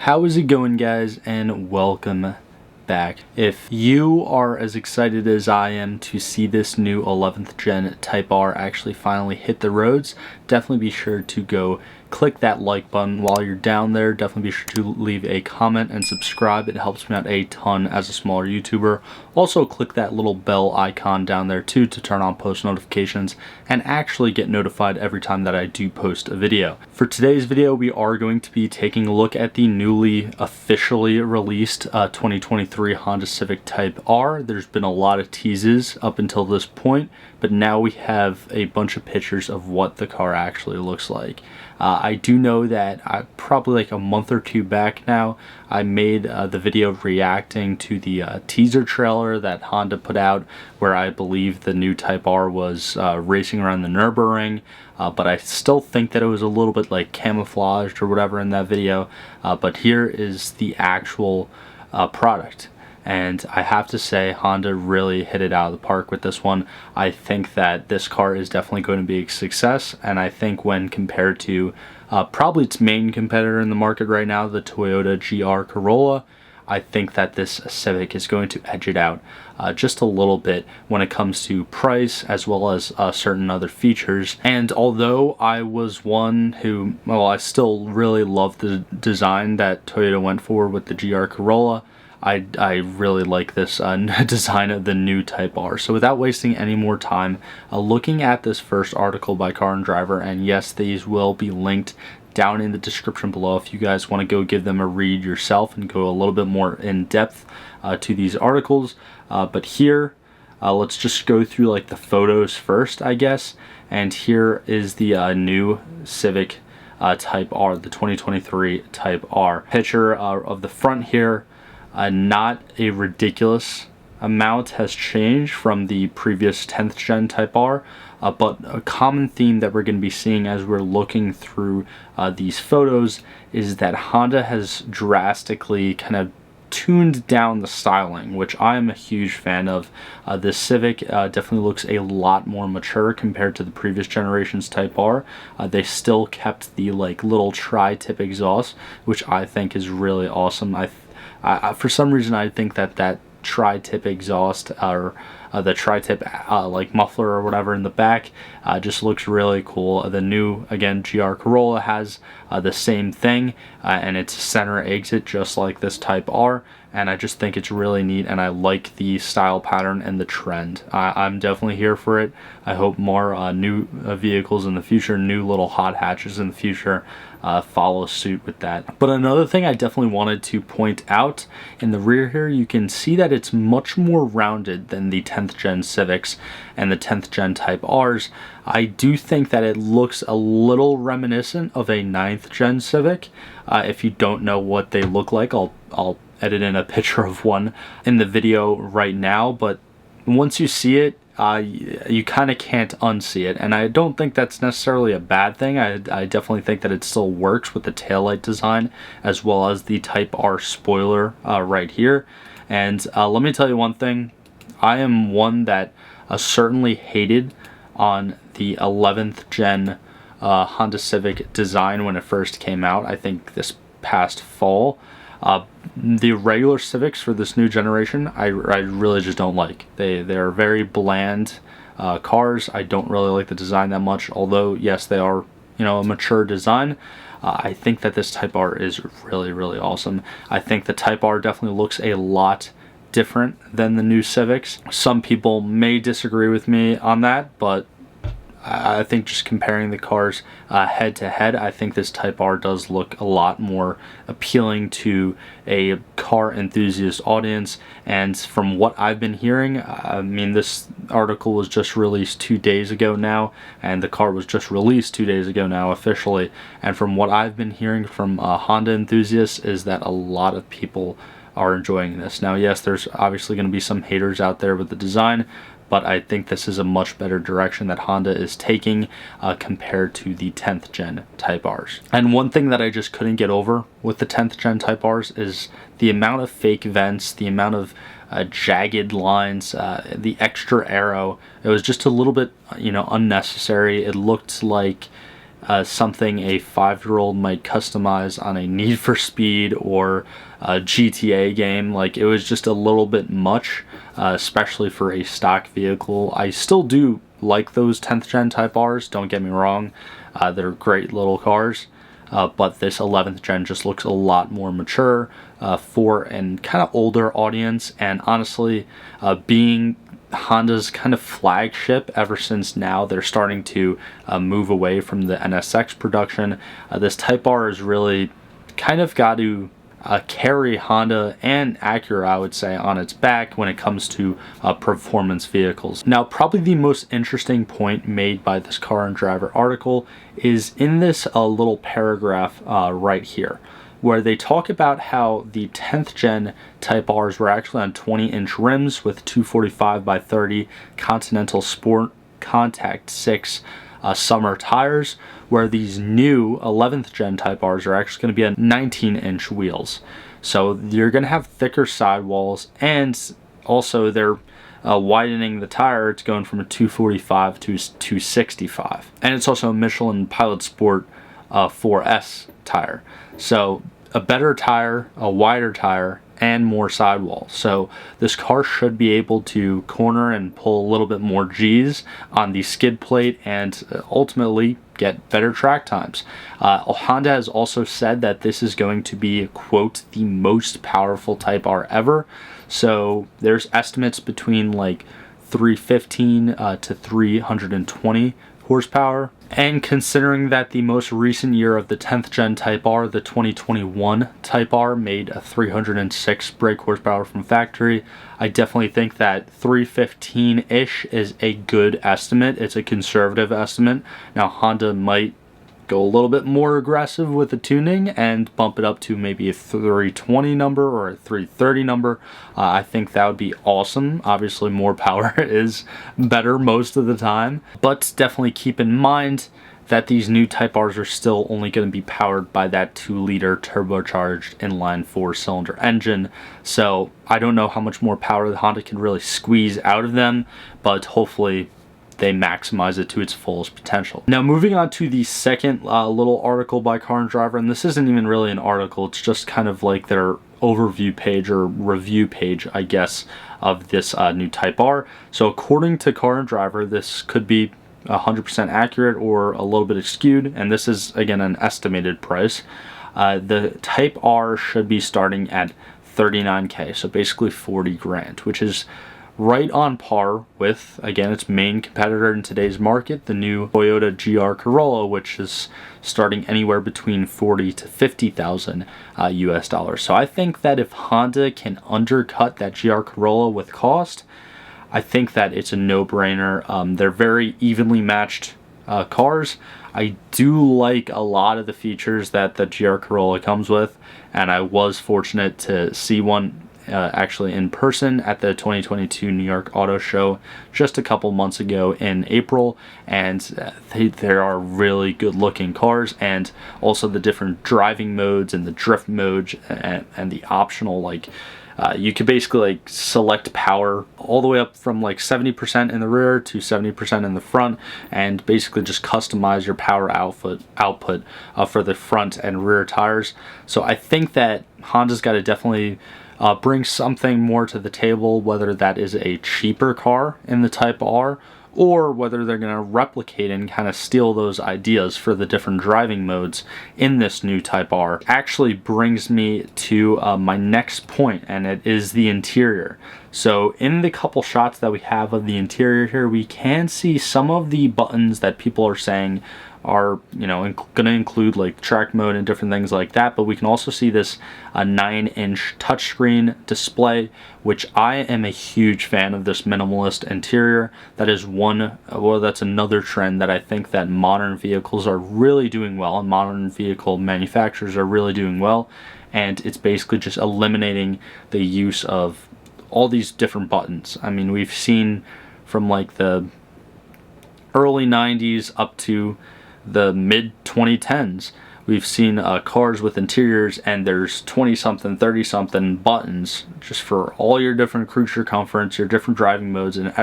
How is it going, guys, and welcome back. If you are as excited as I am to see this new 11th gen Type R actually finally hit the roads, definitely be sure to go click that like button while you're down there. Definitely be sure to leave a comment and subscribe. It helps me out a ton as a smaller YouTuber. Also click that little bell icon down there too to turn on post notifications and actually get notified every time that I do post a video. For today's video, we are going to be taking a look at the newly officially released 2023 Honda Civic Type R. There's been a lot of teases up until this point, but now we have a bunch of pictures of what the car actually looks like. I do know that probably like a month or two back now, I made the video reacting to the teaser trailer that Honda put out, where I believe the new Type R was racing around the Nürburgring, but I still think that it was a little bit like camouflaged or whatever in that video. But here is the actual product. And I have to say, Honda really hit it out of the park with this one. I think that this car is definitely going to be a success, and I think when compared to probably its main competitor in the market right now, the Toyota GR Corolla, I think that this Civic is going to edge it out just a little bit when it comes to price as well as certain other features. And although I was one who, well, I still really love the design that Toyota went for with the GR Corolla, I really like this design of the new Type R. So without wasting any more time, looking at this first article by Car and Driver, and yes, these will be linked down in the description below if you guys want to go give them a read yourself and go a little bit more in depth to these articles. But here, let's just go through like the photos first, I guess. And here is the new Civic Type R, the 2023 Type R. Picture of the front here. Not a ridiculous amount has changed from the previous 10th gen Type R, but a common theme that we're going to be seeing as we're looking through these photos is that Honda has drastically kind of tuned down the styling, which I am a huge fan of. This Civic definitely looks a lot more mature compared to the previous generation's Type R. They still kept the like little tri-tip exhaust, which I think is really awesome. For some reason, I think that tri-tip exhaust or the tri-tip like muffler or whatever in the back just looks really cool. The new, again, GR Corolla has the same thing, and it's a center exit just like this Type R, and I just think it's really neat, and I like the style pattern and the trend. I'm definitely here for it. I hope more new vehicles in the future, new little hot hatches in the future follow suit with that. But another thing I definitely wanted to point out, in the rear here, you can see that it's much more rounded than the 10th gen Civics and the 10th gen Type Rs. I do think that it looks a little reminiscent of a 9th gen Civic. If you don't know what they look like, I'll edit in a picture of one in the video right now, but once you see it, you kind of can't unsee it, and I don't think that's necessarily a bad thing. I definitely think that it still works with the taillight design as well as the Type R spoiler right here. And let me tell you one thing, I am one that certainly hated on the 11th gen Honda Civic design when it first came out, I think this past fall. The regular Civics for this new generation, I really just don't like. They're very bland cars. I don't really like the design that much, although yes, they are, you know, a mature design. I think that this Type R is really, really awesome. I think the Type R definitely looks a lot different than the new Civics. Some people may disagree with me on that, but I think just comparing the cars head to head, I think this Type R does look a lot more appealing to a car enthusiast audience. And from what I've been hearing, I mean, this article was just released 2 days ago now, and the car was just released 2 days ago now officially. And from what I've been hearing from Honda enthusiasts is that a lot of people are enjoying this. Now, yes, there's obviously going to be some haters out there with the design, but I think this is a much better direction that Honda is taking compared to the 10th gen Type Rs. And one thing that I just couldn't get over with the 10th gen Type Rs is the amount of fake vents, the amount of jagged lines, the extra aero. It was just a little bit, you know, unnecessary. It looked like something a 5-year-old might customize on a Need for Speed or a GTA game. Like, it was just a little bit much, especially for a stock vehicle. I still do like those 10th gen Type Rs, don't get me wrong. They're great little cars. But this 11th gen just looks a lot more mature for an kind of older audience, and honestly, being Honda's kind of flagship ever since now they're starting to move away from the NSX production, this Type R is really kind of got to carry Honda and Acura, I would say, on its back when it comes to performance vehicles. Now, probably the most interesting point made by this Car and Driver article is in this little paragraph right here, where they talk about how the 10th gen Type Rs were actually on 20-inch rims with 245 by 30 Continental Sport Contact 6 summer tires, where these new 11th gen Type Rs are actually going to be on 19-inch wheels. So you're going to have thicker sidewalls, and also they're widening the tire. It's going from a 245 to 265, and it's also a Michelin Pilot Sport 4S tire. So a better tire, a wider tire, and more sidewall. So this car should be able to corner and pull a little bit more G's on the skid plate and ultimately get better track times. Honda has also said that this is going to be, quote, the most powerful Type R ever. So there's estimates between like 315 to 320 horsepower. And considering that the most recent year of the 10th gen Type R, the 2021 Type R, made a 306 brake horsepower from factory, I definitely think that 315-ish is a good estimate. It's a conservative estimate. Now, Honda might go a little bit more aggressive with the tuning and bump it up to maybe a 320 number or a 330 number. I think that would be awesome. Obviously, more power is better most of the time, but definitely keep in mind that these new Type Rs are still only going to be powered by that 2-liter turbocharged inline 4-cylinder engine. So I don't know how much more power the Honda can really squeeze out of them, but hopefully they maximize it to its fullest potential. Now, moving on to the second little article by Car and Driver, and this isn't even really an article, it's just kind of like their overview page or review page, I guess, of this new Type R. So according to Car and Driver, this could be 100% accurate or a little bit skewed, and this is, again, an estimated price. The Type R should be starting at $39K, so basically 40 grand, which is right on par with, again, its main competitor in today's market, the new Toyota GR Corolla, which is starting anywhere between 40 to 50,000 US dollars. So I think that if Honda can undercut that GR Corolla with cost, I think that it's a no-brainer. They're very evenly matched cars. I do like a lot of the features that the GR Corolla comes with, and I was fortunate to see one actually in person at the 2022 New York Auto Show just a couple months ago in April, and they are really good looking cars, and also the different driving modes and the drift modes and the optional, like, you could basically like select power all the way up from like 70% in the rear to 70% in the front, and basically just customize your power output for the front and rear tires. So I think that Honda's got to definitely bring something more to the table, whether that is a cheaper car in the Type R or whether they're going to replicate and kind of steal those ideas for the different driving modes in this new Type R. Actually brings me to my next point, and it is the interior. So in the couple shots that we have of the interior here, we can see some of the buttons that people are saying are, you know, going to include like track mode and different things like that, but we can also see this 9-inch touchscreen display, which I am a huge fan of this minimalist interior. That is that's another trend that I think that modern vehicles are really doing well, and modern vehicle manufacturers are really doing well, and it's basically just eliminating the use of all these different buttons. I mean, we've seen from like the early 90s up to the mid 2010s, we've seen cars with interiors and there's 20-something, 30-something buttons just for all your different cruiser comforts, your different driving modes and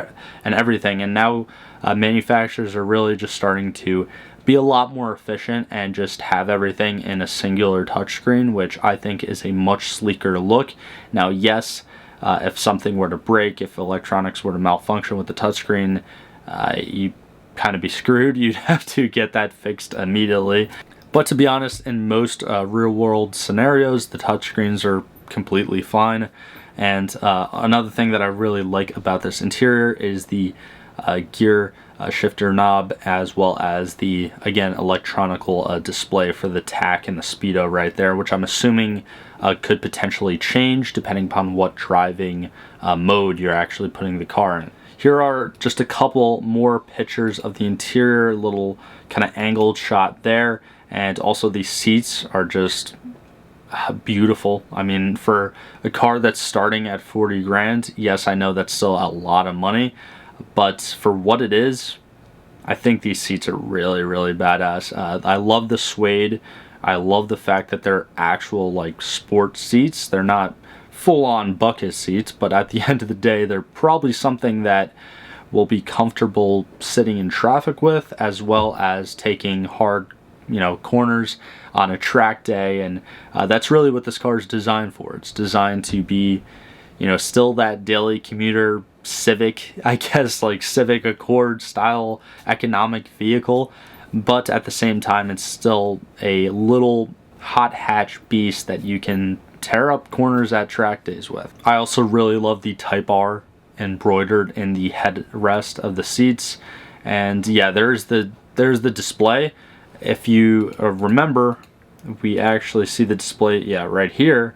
everything. And now manufacturers are really just starting to be a lot more efficient and just have everything in a singular touchscreen, which I think is a much sleeker look. Now, yes, if something were to break, if electronics were to malfunction with the touchscreen, you kind of be screwed. You'd have to get that fixed immediately. But to be honest, in most real world scenarios, the touchscreens are completely fine. And another thing that I really like about this interior is the gear shifter knob, as well as the, again, electronical display for the tach and the speedo right there, which I'm assuming could potentially change depending upon what driving mode you're actually putting the car in. Here are just a couple more pictures of the interior, little kind of angled shot there, and also the seats are just beautiful. I mean, for a car that's starting at 40 grand, yes, I know that's still a lot of money, but for what it is, I think these seats are really, really badass. I love the suede. I love the fact that they're actual like sports seats. They're not full-on bucket seats, but at the end of the day, they're probably something that will be comfortable sitting in traffic with, as well as taking hard, corners on a track day. And that's really what this car is designed for. It's designed to be, still that daily commuter Civic, I guess, like Civic Accord style economic vehicle, but at the same time, it's still a little hot hatch beast that you can tear up corners at track days with. I also really love the Type R embroidered in the headrest of the seats. And yeah, there's the display. If you remember, we actually see the display, yeah, right here.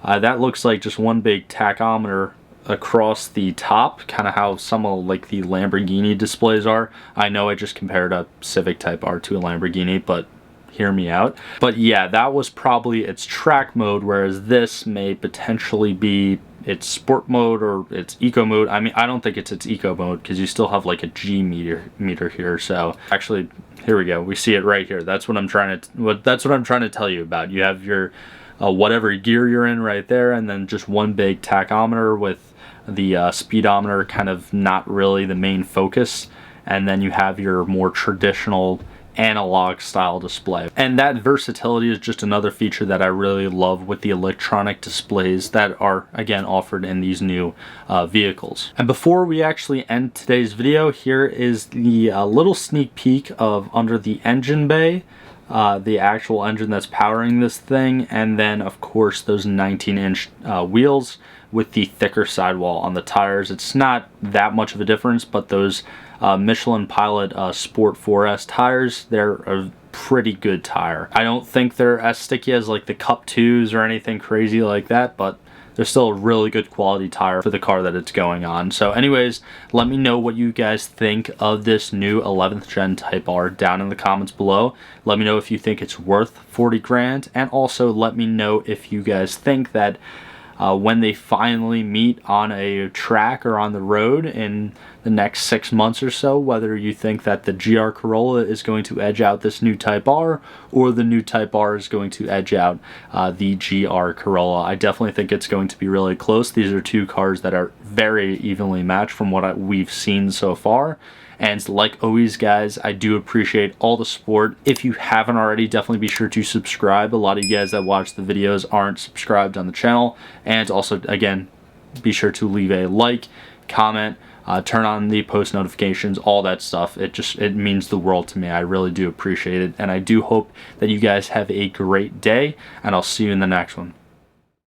That looks like just one big tachometer across the top, kind of how some of like the Lamborghini displays are. I know I just compared a Civic Type R to a Lamborghini, but hear me out. But yeah, that was probably its track mode, whereas this may potentially be its sport mode or its eco mode. I mean, I don't think it's its eco mode because you still have like a G meter here. So actually, here we go. We see it right here. That's what I'm trying to tell you about. You have your whatever gear you're in right there, and then just one big tachometer with the speedometer kind of not really the main focus, and then you have your more traditional analog style display. And that versatility is just another feature that I really love with the electronic displays that are, again, offered in these new vehicles. And before we actually end today's video, here is the little sneak peek of under the engine bay, the actual engine that's powering this thing, and then of course those 19-inch wheels with the thicker sidewall on the tires. It's not that much of a difference, but those Michelin Pilot Sport 4S tires, they're a pretty good tire. I don't think they're as sticky as like the Cup 2s or anything crazy like that, but they're still a really good quality tire for the car that it's going on. So anyways, let me know what you guys think of this new 11th gen Type R down in the comments below. Let me know if you think it's worth 40 grand, and also let me know if you guys think that when they finally meet on a track or on the road in the next 6 months or so, whether you think that the GR Corolla is going to edge out this new Type R, or the new Type R is going to edge out the GR Corolla. I definitely think it's going to be really close. These are two cars that are very evenly matched from what we've seen so far. And like always, guys, I do appreciate all the support. If you haven't already, definitely be sure to subscribe. A lot of you guys that watch the videos aren't subscribed on the channel. And also, again, be sure to leave a like, comment, turn on the post notifications, all that stuff. It means the world to me. I really do appreciate it. And I do hope that you guys have a great day, and I'll see you in the next one.